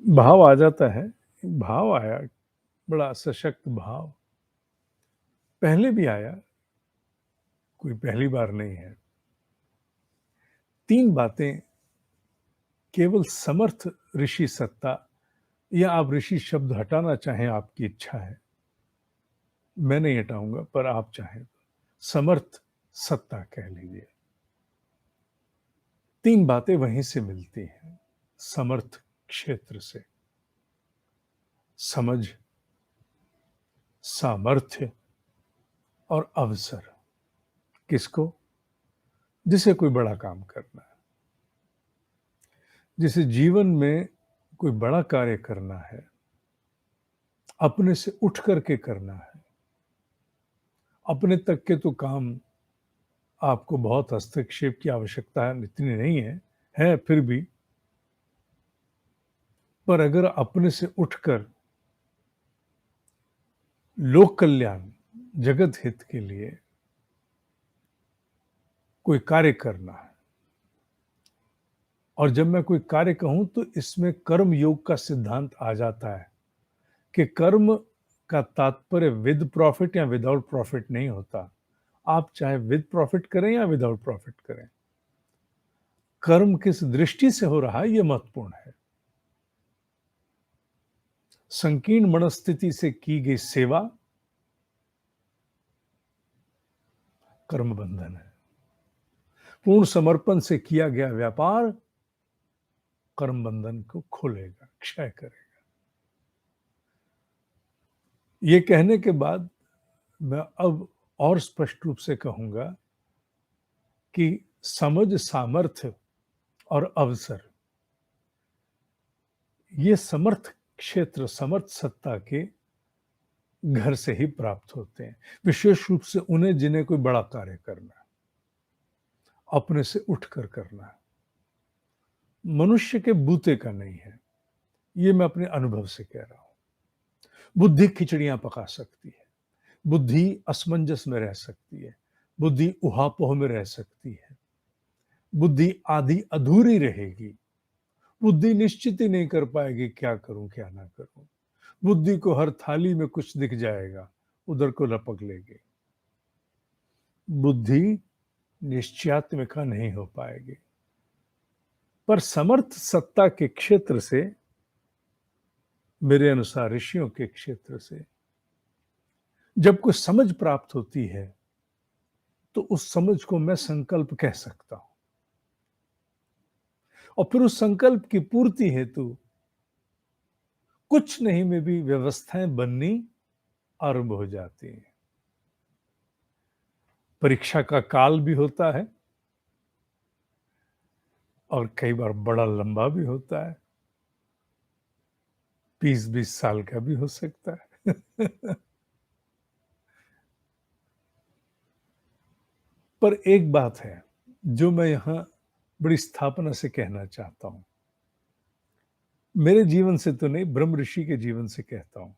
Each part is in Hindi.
भाव आ जाता है, भाव आया, बड़ा सशक्त भाव। पहले भी आया, कोई पहली बार नहीं है। 3 बातें केवल समर्थ ऋषि सत्ता, या आप ऋषि शब्द हटाना चाहें आपकी इच्छा है, मैं नहीं हटाऊँगा, पर आप चाहें तो। समर्थ सत्ता कह लीजिए। 3 बातें वहीं से मिलती हैं, समर्थ क्षेत्र से। समझ, सामर्थ्य और अवसर। किसको? जिसे कोई बड़ा काम करना है, जिसे जीवन में कोई बड़ा कार्य करना है, अपने से उठ करके करना है। अपने तक के तो काम आपको बहुत हस्तक्षेप की आवश्यकता इतनी नहीं है फिर भी। पर अगर अपने से उठकर लोक कल्याण, जगत हित के लिए कोई कार्य करना है, और जब मैं कोई कार्य कहूं तो इसमें कर्म योग का सिद्धांत आ जाता है कि कर्म का तात्पर्य विद प्रॉफिट या विदाउट प्रॉफिट नहीं होता। आप चाहे विद प्रॉफिट करें या विदाउट प्रॉफिट करें, कर्म किस दृष्टि से हो रहा है यह महत्वपूर्ण है। संकीर्ण मनस्थिति से की गई सेवा कर्म बंधन है। पूर्ण समर्पण से किया गया व्यापार कर्म बंधन को खोलेगा, क्षय करेगा। ये कहने के बाद मैं अब और स्पष्ट रूप से कहूंगा कि समझ, सामर्थ्य और अवसर, ये समर्थ क्षेत्र, समर्थ सत्ता के घर से ही प्राप्त होते हैं। विशेष रूप से उन्हें जिन्हें कोई बड़ा कार्य करना है, अपने से उठकर करना है, मनुष्य के बूते का नहीं है। ये मैं अपने अनुभव से कह रहा हूं। बुद्धि खिचड़ियां पका सकती है, बुद्धि असमंजस में रह सकती है, बुद्धि उहापोह में रह सकती है, बुद्धि आधी अधूरी रहेगी। बुद्धि निश्चित ही नहीं कर पाएगी क्या करूं क्या ना करूं। बुद्धि को हर थाली में कुछ दिख जाएगा, उधर को लपक लेगी। बुद्धि निश्चयात्मिका नहीं हो पाएगी। पर समर्थ सत्ता के क्षेत्र से, मेरे अनुसार ऋषियों के क्षेत्र से, जब कोई समझ प्राप्त होती है तो उस समझ को मैं संकल्प कह सकता हूं, और फिर उस संकल्प की पूर्ति हेतु कुछ नहीं में भी व्यवस्थाएं बननी आरंभ हो जाती हैं। परीक्षा का काल भी होता है और कई बार बड़ा लंबा भी होता है, 20-20 साल का भी हो सकता है। पर एक बात है जो मैं यहां बड़ी स्थापना से कहना चाहता हूं, मेरे जीवन से तो नहीं, ब्रह्म ऋषि के जीवन से कहता हूं।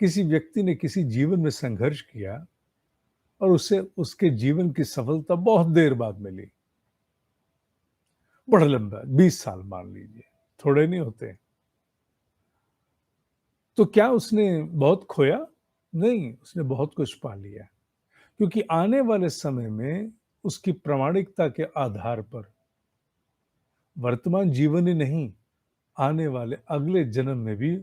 किसी व्यक्ति ने किसी जीवन में संघर्ष किया और उसे उसके जीवन की सफलता बहुत देर बाद मिली, बड़ा लंबा, 20 साल मान लीजिए, थोड़े नहीं होते। तो क्या उसने बहुत खोया? नहीं, उसने बहुत कुछ पा लिया, क्योंकि आने वाले समय में उसकी प्रामाणिकता के आधार पर वर्तमान जीवन ही नहीं, आने वाले अगले जन्म में भी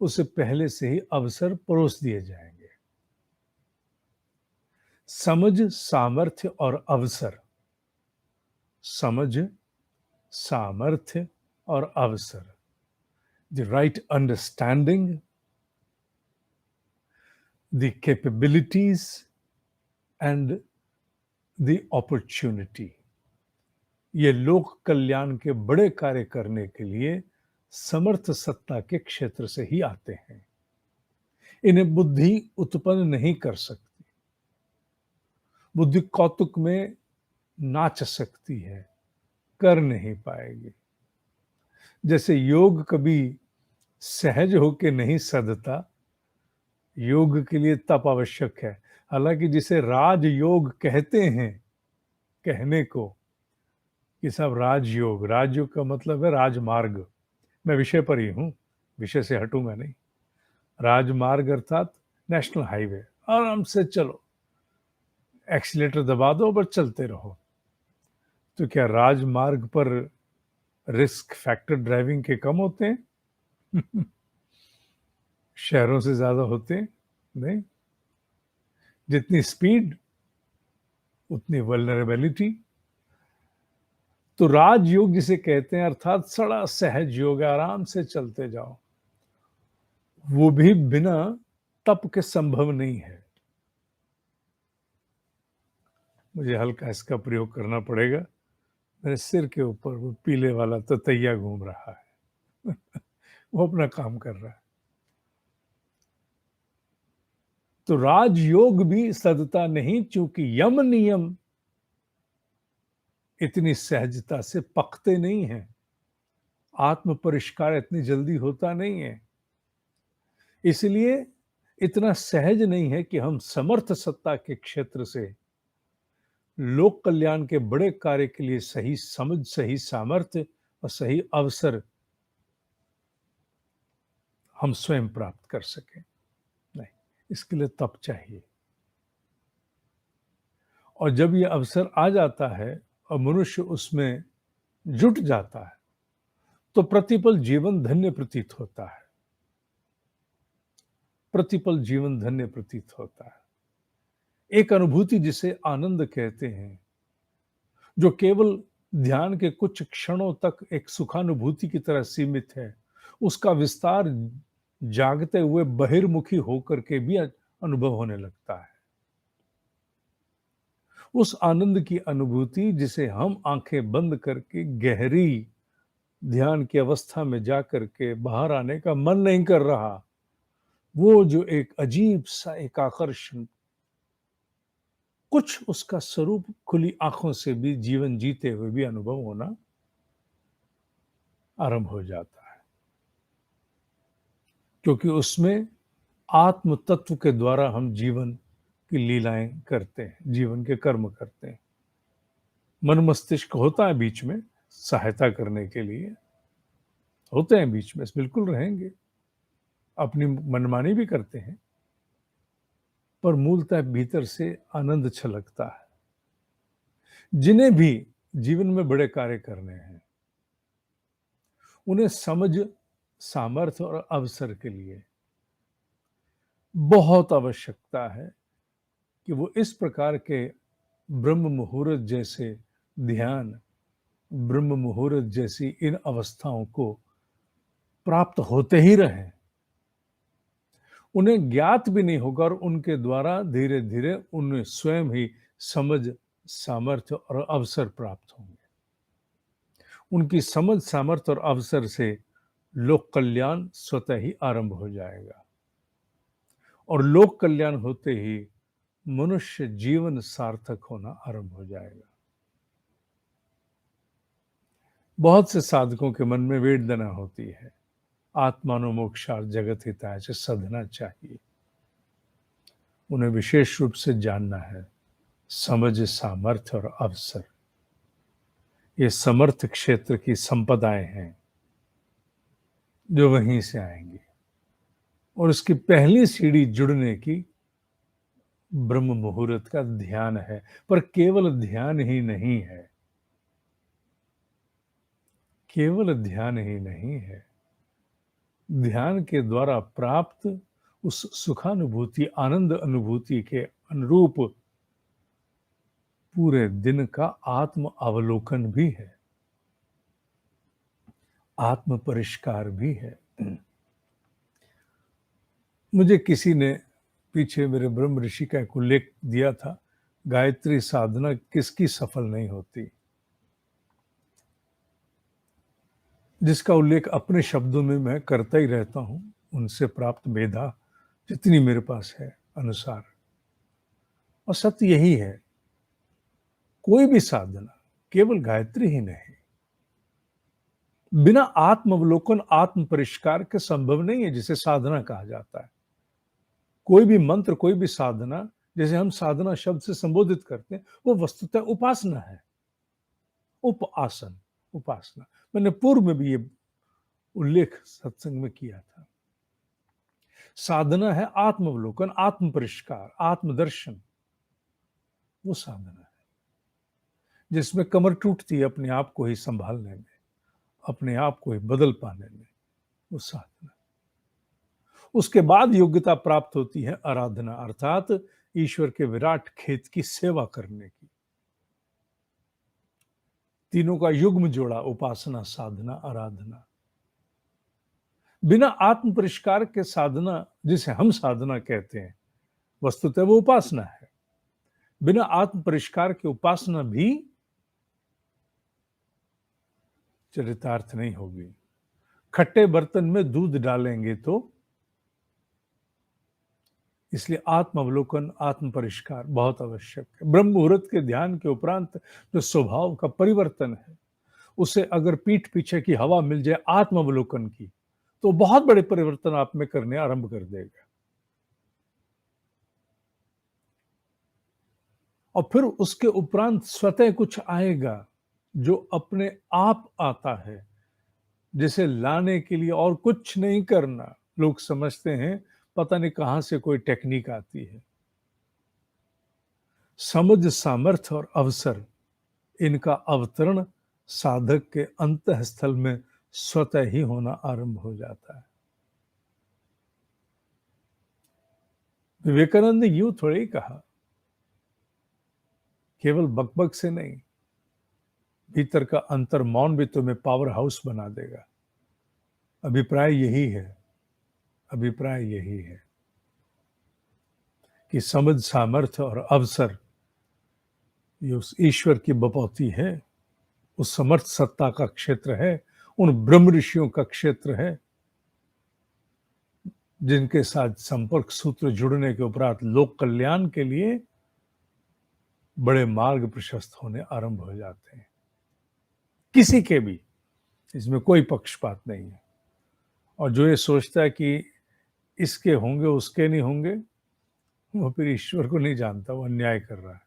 उसे पहले से ही अवसर परोस दिए जाएंगे। समझ, सामर्थ्य और अवसर। समझ, सामर्थ्य और अवसर। The right understanding, the capabilities and the opportunity. ये लोक कल्याण के बड़े कार्य करने के लिए समर्थ सत्ता के क्षेत्र से ही आते हैं। इन्हें बुद्धि उत्पन्न नहीं कर सकती। बुद्धि कौतुक में नाच सकती है, कर नहीं पाएगी। जैसे योग कभी सहज होके नहीं सधता, योग के लिए तप आवश्यक है। हालांकि जिसे राज योग कहते हैं, कहने को कि सब राजयोग, राजयोग का मतलब है राजमार्ग, मैं विषय पर ही हूँ, विषय से हटूंगा नहीं। राजमार्ग अर्थात नेशनल हाईवे, आराम से चलो, एक्सीलेटर दबा दो पर चलते रहो। तो क्या राजमार्ग पर रिस्क फैक्टर ड्राइविंग के कम होते हैं? शहरों से ज्यादा होते हैं? नहीं। जितनी स्पीड उतनी वल्नरेबिलिटी। तो राजयोग जिसे कहते हैं, अर्थात सड़ा सहज योग, आराम से चलते जाओ, वो भी बिना तप के संभव नहीं है। मुझे हल्का इसका प्रयोग करना पड़ेगा, मेरे सिर के ऊपर वो पीले वाला ततैया घूम रहा है। वो अपना काम कर रहा है। तो राजयोग भी सदता नहीं, चूंकि यम नियम इतनी सहजता से पकते नहीं हैं, आत्म परिष्कार इतनी जल्दी होता नहीं है, इसलिए इतना सहज नहीं है कि हम समर्थ सत्ता के क्षेत्र से लोक कल्याण के बड़े कार्य के लिए सही समझ, सही सामर्थ्य और सही अवसर हम स्वयं प्राप्त कर सकें। नहीं, इसके लिए तप चाहिए। और जब ये अवसर आ जाता है और मनुष्य उसमें जुट जाता है, तो प्रतिपल जीवन धन्य प्रतीत होता है। प्रतिपल जीवन धन्य प्रतीत होता है। एक अनुभूति जिसे आनंद कहते हैं, जो केवल ध्यान के कुछ क्षणों तक एक सुखानुभूति की तरह सीमित है, उसका विस्तार जागते हुए बहिर्मुखी होकर के भी अनुभव होने लगता है। उस आनंद की अनुभूति जिसे हम आंखें बंद करके गहरी ध्यान की अवस्था में जाकर के बाहर आने का मन नहीं कर रहा, वो जो एक अजीब सा एक आकर्षण, कुछ उसका स्वरूप खुली आंखों से भी जीवन जीते हुए भी अनुभव होना आरंभ हो जाता है, क्योंकि उसमें आत्म तत्व के द्वारा हम जीवन की लीलाएं करते हैं, जीवन के कर्म करते हैं। मन मस्तिष्क होता है बीच में सहायता करने के लिए, होते हैं बीच में, बिल्कुल रहेंगे, अपनी मनमानी भी करते हैं, पर मूलतः भीतर से आनंद छलकता है। जिन्हें भी जीवन में बड़े कार्य करने हैं, उन्हें समझ, सामर्थ्य और अवसर के लिए बहुत आवश्यकता है कि वो इस प्रकार के ब्रह्म मुहूर्त जैसे ध्यान, ब्रह्म मुहूर्त जैसी इन अवस्थाओं को प्राप्त होते ही रहें। उन्हें ज्ञात भी नहीं होगा और उनके द्वारा धीरे धीरे उन्हें स्वयं ही समझ, सामर्थ्य और अवसर प्राप्त होंगे। उनकी समझ, सामर्थ्य और अवसर से लोक कल्याण स्वतः ही आरंभ हो जाएगा, और लोक कल्याण होते ही मनुष्य जीवन सार्थक होना आरंभ हो जाएगा। बहुत से साधकों के मन में वेदना होती है, आत्मानो मोक्षार्थ जगत हिताय से साधना चाहिए। उन्हें विशेष रूप से जानना है समझ, सामर्थ्य और अवसर, ये समर्थ क्षेत्र की संपदाएं हैं जो वहीं से आएंगी, और उसकी पहली सीढ़ी जुड़ने की ब्रह्म मुहूर्त का ध्यान है। पर केवल ध्यान ही नहीं है, केवल ध्यान ही नहीं है, ध्यान के द्वारा प्राप्त उस सुखानुभूति, आनंद अनुभूति के अनुरूप पूरे दिन का आत्म अवलोकन भी है, आत्म परिष्कार भी है। मुझे किसी ने पीछे मेरे ब्रह्म ऋषि का एक उल्लेख दिया था, गायत्री साधना किसकी सफल नहीं होती, जिसका उल्लेख अपने शब्दों में मैं करता ही रहता हूं, उनसे प्राप्त मेधा जितनी मेरे पास है अनुसार। और सत्य यही है, कोई भी साधना, केवल गायत्री ही नहीं, बिना आत्मावलोकन, आत्म परिष्कार के संभव नहीं है, जिसे साधना कहा जाता है। कोई भी मंत्र, कोई भी साधना, जैसे हम साधना शब्द से संबोधित करते हैं, वो वस्तुतः उपासना है, उपासन, उपासना। मैंने पूर्व में भी ये उल्लेख सत्संग में किया था। साधना है आत्मावलोकन, आत्म परिष्कार, आत्मदर्शन। वो साधना है जिसमें कमर टूटती है अपने आप को ही संभालने में, अपने आप को ही बदल पाने में। वो साधना। उसके बाद योग्यता प्राप्त होती है आराधना, अर्थात ईश्वर के विराट खेत की सेवा करने की। तीनों का युग्म जोड़ा, उपासना, साधना, आराधना। बिना आत्म परिष्कार के साधना, जिसे हम साधना कहते हैं, वस्तुतः वो उपासना है। बिना आत्म परिष्कार के उपासना भी चरितार्थ नहीं होगी। खट्टे बर्तन में दूध डालेंगे तो, इसलिए आत्म अवलोकन, आत्म परिष्कार बहुत आवश्यक है। ब्रह्म मुहूर्त के ध्यान के उपरांत जो स्वभाव का परिवर्तन है, उसे अगर पीठ पीछे की हवा मिल जाए आत्म अवलोकन की, तो बहुत बड़े परिवर्तन आप में करने आरंभ कर देगा। और फिर उसके उपरांत स्वतः कुछ आएगा जो अपने आप आता है, जिसे लाने के लिए और कुछ नहीं करना। लोग समझते हैं पता नहीं कहां से कोई टेक्निक आती है। समझ, सामर्थ्य और अवसर, इनका अवतरण साधक के अंतःस्थल में स्वतः ही होना आरंभ हो जाता है। विवेकानंद ने यूं थोड़ी ही कहा, केवल बकबक से नहीं, भीतर का अंतर मौन भी तुम्हें पावर हाउस बना देगा। अभिप्राय यही है, अभिप्राय यही है कि समझ, सामर्थ्य और अवसर ये उस ईश्वर की बपौती है, उस समर्थ सत्ता का क्षेत्र है, उन ब्रह्म ऋषियों का क्षेत्र है, जिनके साथ संपर्क सूत्र जुड़ने के उपरांत लोक कल्याण के लिए बड़े मार्ग प्रशस्त होने आरंभ हो जाते हैं। किसी के भी, इसमें कोई पक्षपात नहीं है। और जो ये सोचता है कि इसके होंगे उसके नहीं होंगे, वो फिर ईश्वर को नहीं जानता, वो अन्याय कर रहा है।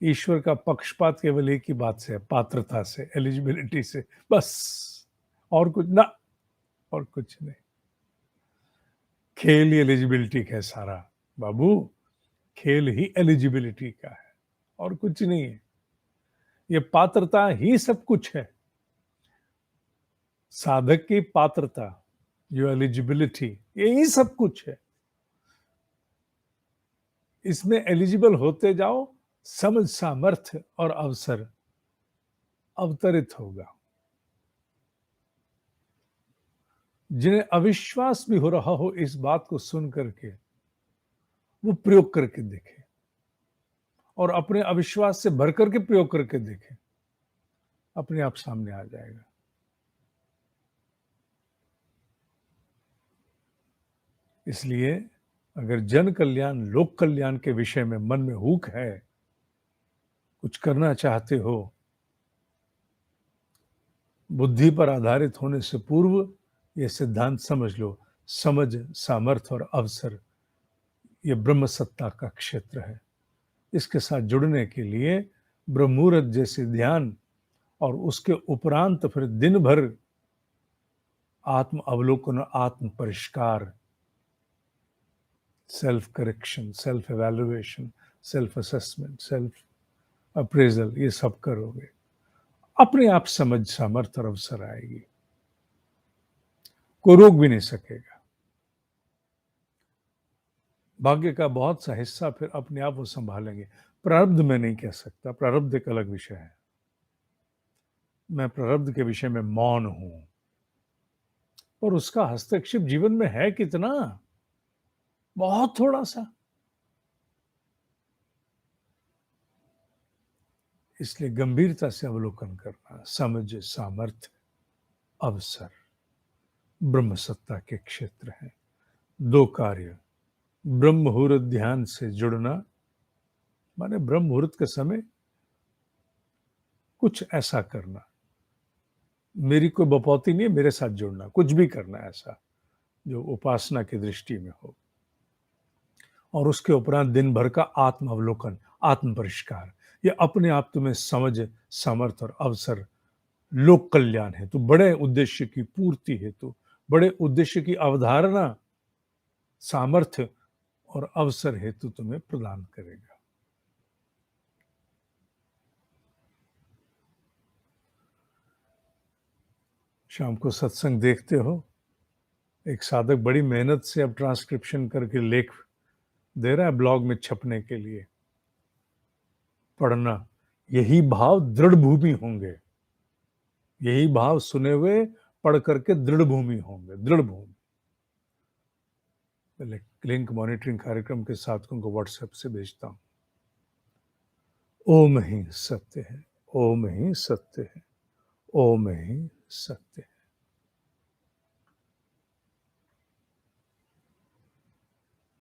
ईश्वर का पक्षपात केवल एक ही बात से है, पात्रता से, एलिजिबिलिटी से, बस। और कुछ ना, और कुछ नहीं। खेल ही एलिजिबिलिटी का है सारा बाबू, खेल ही एलिजिबिलिटी का है, और कुछ नहीं है। ये पात्रता ही सब कुछ है। साधक की पात्रता, जो एलिजिबिलिटी, यही सब कुछ है। इसमें एलिजिबल होते जाओ, समझ, सामर्थ्य और अवसर अवतरित होगा। जिन्हें अविश्वास भी हो रहा हो इस बात को सुन करके, वो प्रयोग करके देखें, और अपने अविश्वास से भर करके प्रयोग करके देखें, अपने आप सामने आ जाएगा। इसलिए अगर जन कल्याण, लोक कल्याण के विषय में मन में हुक है, कुछ करना चाहते हो, बुद्धि पर आधारित होने से पूर्व यह सिद्धांत समझ लो, समझ, सामर्थ्य और अवसर ये ब्रह्म सत्ता का क्षेत्र है। इसके साथ जुड़ने के लिए ब्रह्ममुहूर्त जैसे ध्यान, और उसके उपरांत फिर दिन भर आत्म अवलोकन, आत्म परिष्कार, self correction, self evaluation, self assessment, self appraisal, ये सब करोगे, अपने आप समझ, सामर्थ्य और अवसर आएगी। कोई रोक भी नहीं सकेगा। भाग्य का बहुत सा हिस्सा फिर अपने आप वो संभालेंगे। प्रारब्ध में नहीं कह सकता, प्रारब्ध एक अलग विषय है। मैं प्रारब्ध के विषय में मौन हूं, और उसका हस्तक्षेप जीवन में है कितना? बहुत थोड़ा सा। इसलिए गंभीरता से अवलोकन करना, समझ, सामर्थ्य, अवसर ब्रह्म सत्ता के क्षेत्र हैं। दो कार्य, ब्रह्म मुहूर्त ध्यान से जुड़ना, माने ब्रह्म मुहूर्त के समय कुछ ऐसा करना, मेरी कोई बपौती नहीं है, मेरे साथ जुड़ना, कुछ भी करना ऐसा जो उपासना की दृष्टि में हो। और उसके उपरांत दिन भर का आत्म अवलोकन, आत्म परिष्कार, ये अपने आप तुम्हें समझ, सामर्थ्य और अवसर लोक कल्याण हेतु, बड़े उद्देश्य की पूर्ति हेतु, बड़े उद्देश्य की अवधारणा, सामर्थ्य और अवसर हेतु तुम्हें प्रदान करेगा। शाम को सत्संग देखते हो, एक साधक बड़ी मेहनत से अब ट्रांसक्रिप्शन करके लेख दे रहा है ब्लॉग में छपने के लिए। पढ़ना, यही भाव दृढ़ भूमि होंगे, यही भाव सुने हुए पढ़ करके दृढ़ भूमि होंगे, दृढ़ भूमि। पहले लिंक मॉनिटरिंग कार्यक्रम के साथियों को व्हाट्सएप से भेजता हूं। ओम ही सत्य है, ओम ही सत्य है, ओम ही सत्य है।